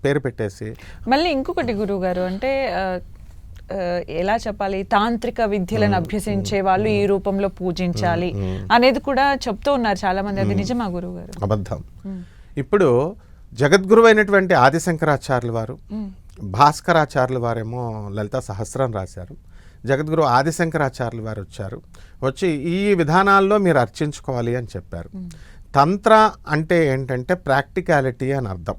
పేరు పెట్టేసి మళ్ళీ ఇంకొకటి గురువుగారు అంటే ఎలా చెప్పాలి, తాంత్రిక విద్యలను అభ్యసించే వాళ్ళు ఈ రూపంలో పూజించాలి అనేది కూడా చెప్తూ ఉన్నారు చాలా మంది. అది నిజమా గురువుగారు? అబద్ధం. ఇప్పుడు జగద్గురు అయినటువంటి ఆదిశంకరాచార్యుల వారు, భాస్కరాచార్యుల వారేమో లలితా సహస్రం రాశారు. జగద్గురు ఆదిశంకరాచార్యుల వారు వచ్చి ఈ విధానాల్లో మీరు అర్చించుకోవాలి అని చెప్పారు. తంత్ర అంటే ఏంటంటే ప్రాక్టికాలిటీ అని అర్థం.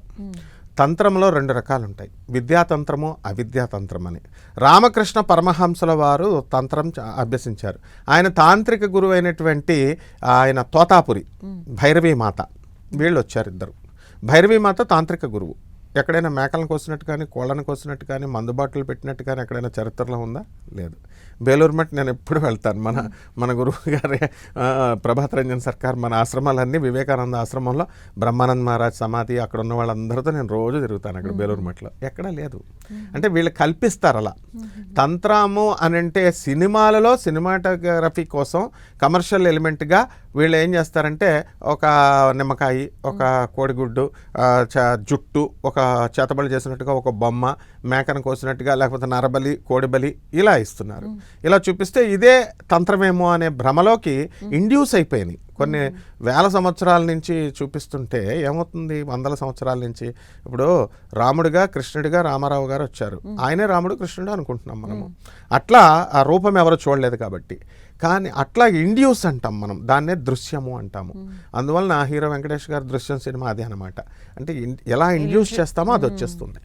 తంత్రంలో రెండు రకాలు ఉంటాయి, విద్యాతంత్రము అవిద్యాతంత్రం అని. రామకృష్ణ పరమహంసల వారు తంత్రం అభ్యసించారు. ఆయన తాంత్రిక గురువు అయినటువంటి ఆయన తోతాపురి భైరవీమాత, వీళ్ళు వచ్చారు ఇద్దరు. భైరవీమాత తాంత్రిక గురువు. ఎక్కడైనా మేకలను కోసినట్టు కానీ, కోళ్ళను కోసినట్టు కానీ, మందుబాటలు పెట్టినట్టు కానీ ఎక్కడైనా చరిత్రలో ఉందా? లేదు. బేలూరు మట్టి నేను ఎప్పుడు వెళ్తాను. మన గురువు గారి ప్రభాత్ రంజన్ సర్కార్ మన ఆశ్రమాలన్నీ, వివేకానంద ఆశ్రమంలో బ్రహ్మానంద్ మహారాజ్ సమాధి, అక్కడ ఉన్న వాళ్ళందరితో నేను రోజు తిరుగుతాను అక్కడ బేలూరు మట్టిలో. ఎక్కడా లేదు. అంటే వీళ్ళు కల్పిస్తారు అలా. తంత్రము అని అంటే సినిమాలలో సినిమాటోగ్రఫీ కోసం కమర్షియల్ ఎలిమెంట్గా వీళ్ళు ఏం చేస్తారంటే ఒక నిమ్మకాయ, ఒక కోడిగుడ్డు, జుట్టు, ఒక చేతబడి చేసినట్టుగా ఒక బొమ్మ, మేకను కోసినట్టుగా, లేకపోతే నరబలి, కోడిబలి ఇలా ఇస్తున్నారు. ఇలా చూపిస్తే ఇదే తంత్రమేమో అనే భ్రమలోకి ఇండ్యూస్ అయిపోయినాయి. కొన్ని వేల సంవత్సరాల నుంచి చూపిస్తుంటే ఏమవుతుంది, వందల సంవత్సరాల నుంచి. ఇప్పుడు రాముడిగా, కృష్ణుడిగా రామారావు గారు వచ్చారు. ఆయనే రాముడు కృష్ణుడు అనుకుంటున్నాం మనము. అట్లా ఆ రూపం ఎవరు చూడలేదు కాబట్టి. కానీ అట్లా ఇండ్యూస్ అంటాం మనం, దాన్నే దృశ్యము అంటాము. అందువలన హీరో వెంకటేష్ గారి దృశ్యం సినిమా అదే అనమాట. అంటే ఎలా ఇండ్యూస్ చేస్తామో అది వచ్చేస్తుంది.